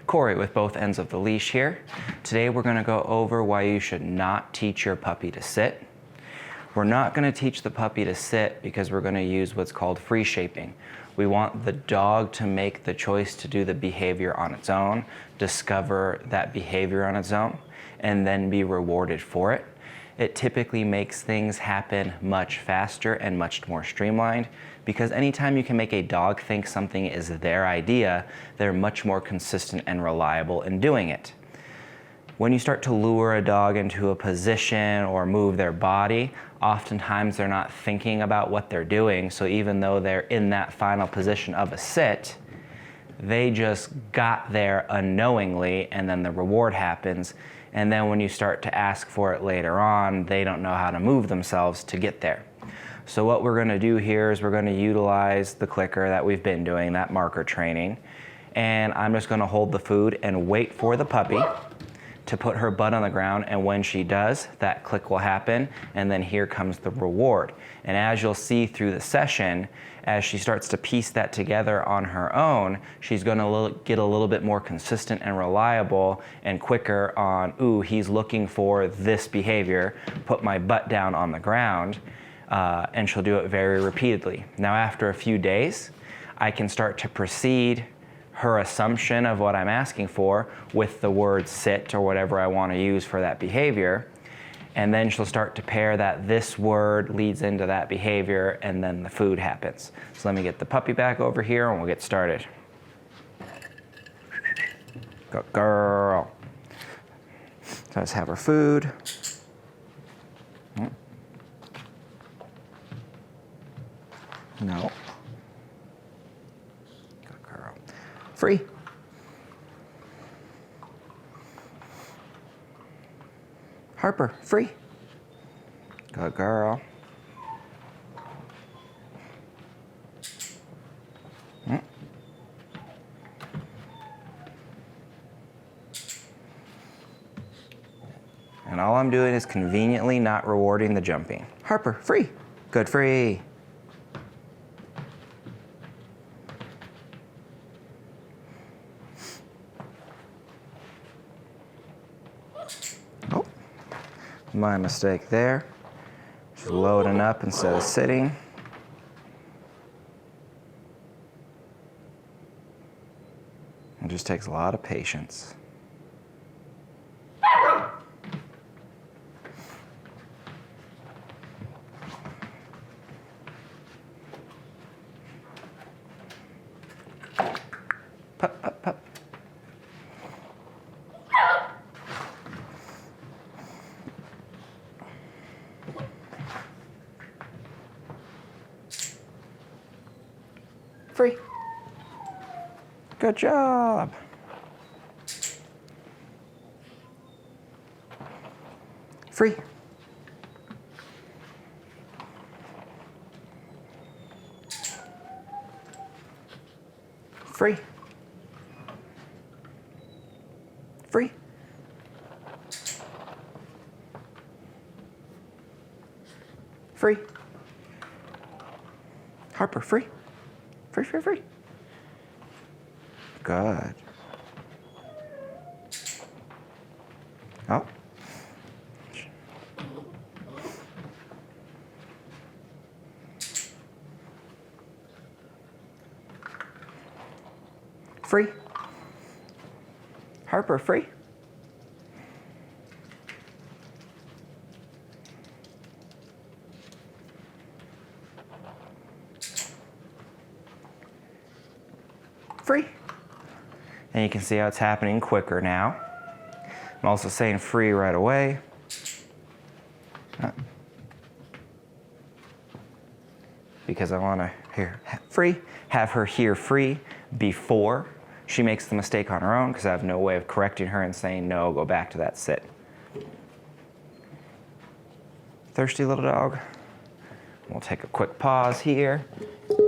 Corey with both ends of the leash here. Today we're going to go over why you should not teach your puppy to sit. We're not going to teach the puppy to sit because we're going to use what's called free shaping. We want the dog to make the choice to do the behavior on its own, discover that behavior on its own, and then be rewarded for it. It typically makes things happen much faster and much more streamlined because anytime you can make a dog think something is their idea, they're much more consistent and reliable in doing it. When you start to lure a dog into a position or move their body, oftentimes they're not thinking about what they're doing, so even though they're in that final position of a sit, they just got there unknowingly, and then the reward happens. And then when you start to ask for it later on, they don't know how to move themselves to get there. So what we're going to do here is we're going to utilize the clicker that we've been doing, that marker training. And I'm just going to hold the food and wait for the puppy to put her butt on the ground, and when she does, that click will happen, and then here comes the reward. And as you'll see through the session, as she starts to piece that together on her own, she's gonna get a little bit more consistent and reliable and quicker on, ooh, he's looking for this behavior, put my butt down on the ground, and she'll do it very repeatedly. Now after a few days, I can start to proceed her assumption of what I'm asking for with the word sit or whatever I want to use for that behavior. And then she'll start to pair that this word leads into that behavior, and then the food happens. So let me get the puppy back over here and we'll get started. Good girl. So let's have her food. No. Free. Harper, free. Good girl. And all I'm doing is conveniently not rewarding the jumping. Harper, free. Good, free. My mistake there. Just loading up instead of sitting. It just takes a lot of patience. Pup, pup, pup. Free. Good job. Free. Free. Free. Free. Harper, free. Free, free, free. Good. Oh. Free. Harper, free. Free. And you can see how it's happening quicker now. I'm also saying free right away. Because I want to hear free, have her hear free before she makes the mistake on her own, because I have no way of correcting her and saying, no, go back to that sit. Thirsty little dog. We'll take a quick pause here,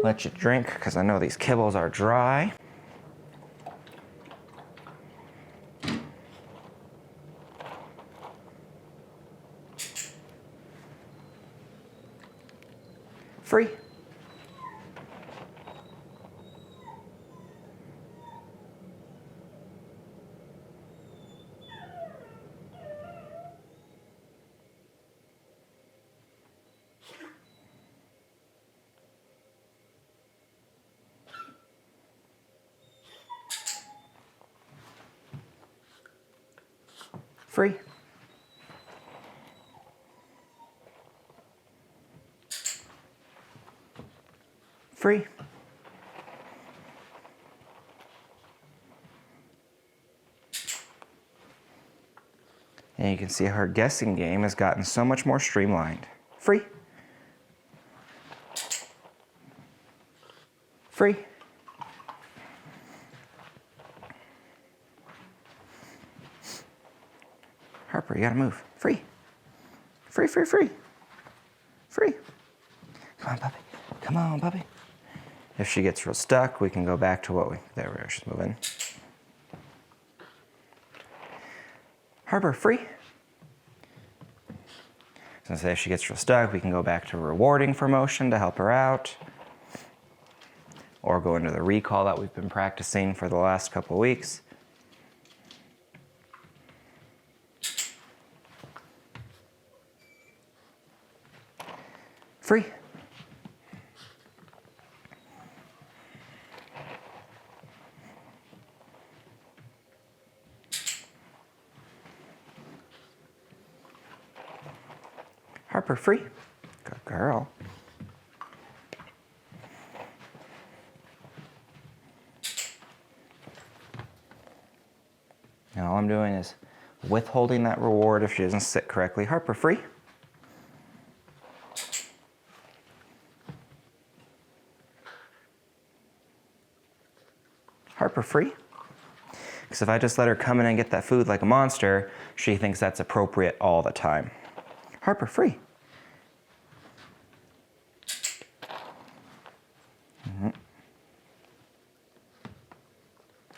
let you drink, because I know these kibbles are dry. Free. Free. Free. And you can see her guessing game has gotten so much more streamlined. Free. Free. Harper, you gotta move. Free. Free, free, free. Free. Come on, puppy. Come on, puppy. If she gets real stuck, we can go back to what we, there we are, she's moving. Harper, free. So say if she gets real stuck, we can go back to rewarding for motion to help her out. Or go into the recall that we've been practicing for the last couple of weeks. Free. Harper, free. Good girl. And all I'm doing is withholding that reward if she doesn't sit correctly. Harper, free. Harper, free. Because if I just let her come in and get that food like a monster, she thinks that's appropriate all the time. Harper, free.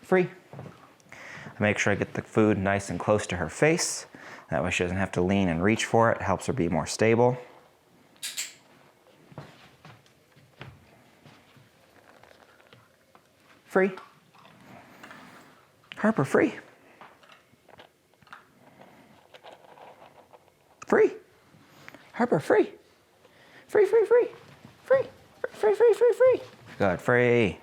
Free. I make sure I get the food nice and close to her face. That way she doesn't have to lean and reach for it. It helps her be more stable. Free. Harper, free. Free. Harper, free. Free, free, free. Free. Free, free, free, free. Good, free.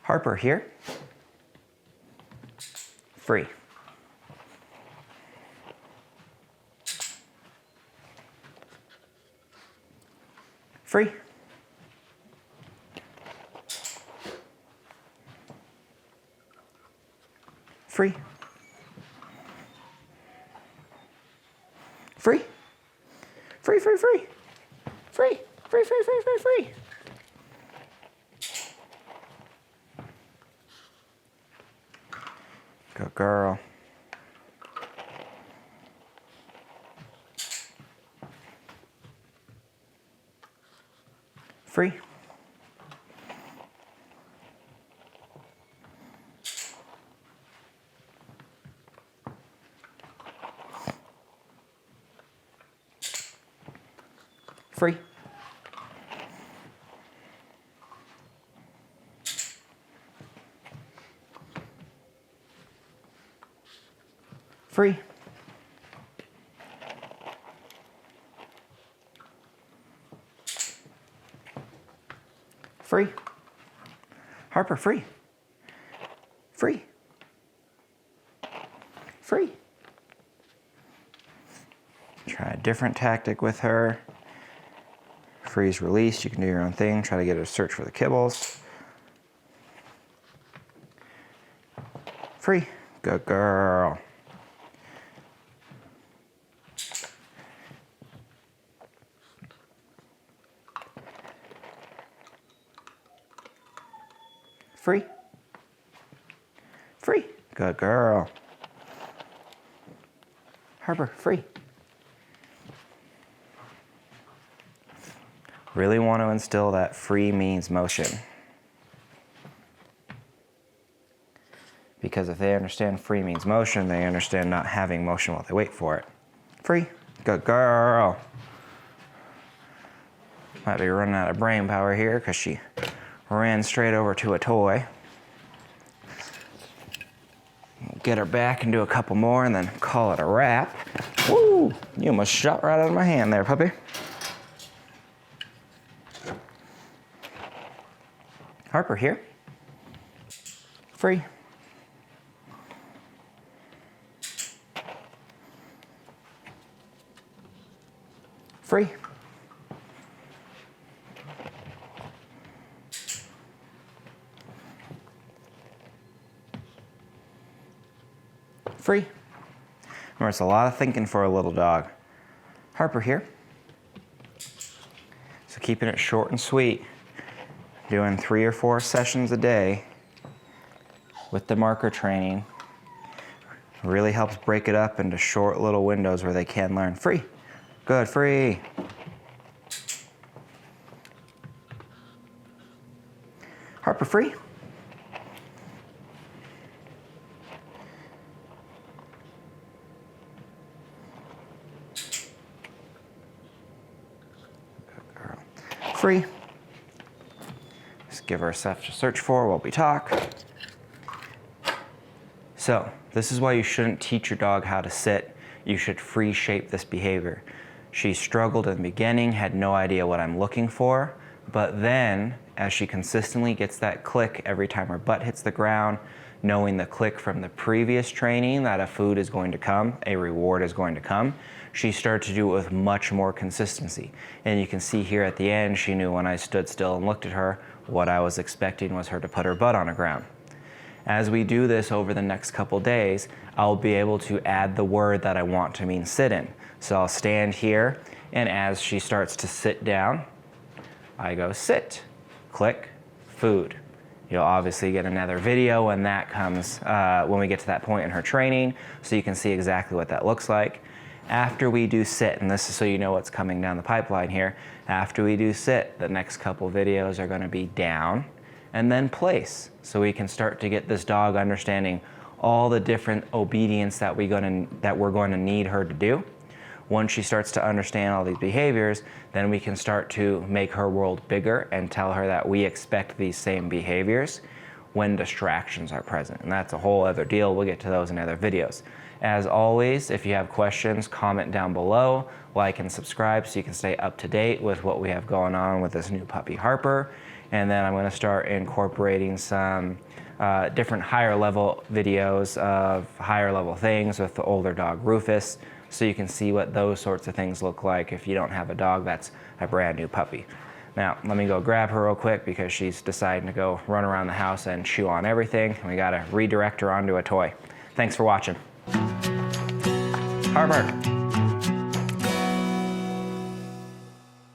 Harper, here. Free. Free. Free. Free. Free, free, free. Free. Free, free, free, free, free. Good girl. Free. Free. Free. Free. Harper, free. Free. Free. Try a different tactic with her. Freeze, release. You can do your own thing. Try to get her to search for the kibbles. Free. Good girl. Free. Free. Good girl. Harper, free. Really want to instill that free means motion. Because if they understand free means motion, they understand not having motion while they wait for it. Free. Good girl. Might be running out of brain power here because she ran straight over to a toy. Get her back and do a couple more and then call it a wrap. Woo! You almost shot right out of my hand there, puppy. Harper, here. Free. Free. Free. Remember, it's a lot of thinking for a little dog. Harper, here. So keeping it short and sweet, doing 3 or 4 sessions a day with the marker training really helps break it up into short little windows where they can learn. Free. Good, free. Harper, free. Good girl. Free. Just give her stuff to search for while we talk. So, this is why you shouldn't teach your dog how to sit. You should free shape this behavior. She struggled in the beginning, had no idea what I'm looking for, but then as she consistently gets that click every time her butt hits the ground, knowing the click from the previous training that a food is going to come, a reward is going to come, she started to do it with much more consistency. And you can see here at the end, she knew when I stood still and looked at her, what I was expecting was her to put her butt on the ground. As we do this over the next couple days, I'll be able to add the word that I want to mean sit in. So I'll stand here, and as she starts to sit down, I go sit, click, food. You'll obviously get another video when that comes, when we get to that point in her training, so you can see exactly what that looks like. After we do sit, and this is so you know what's coming down the pipeline here, after we do sit, the next couple videos are gonna be down, and then place. So we can start to get this dog understanding all the different obedience that we're going to need her to do. Once she starts to understand all these behaviors, then we can start to make her world bigger and tell her that we expect these same behaviors when distractions are present. And that's a whole other deal. We'll get to those in other videos. As always, if you have questions, comment down below, like and subscribe so you can stay up to date with what we have going on with this new puppy Harper. And then I'm going to start incorporating some different higher level videos of higher level things with the older dog Rufus, so you can see what those sorts of things look like if you don't have a dog that's a brand new puppy. Now, let me go grab her real quick because she's deciding to go run around the house and chew on everything. And we got to redirect her onto a toy. Thanks for watching. Harper.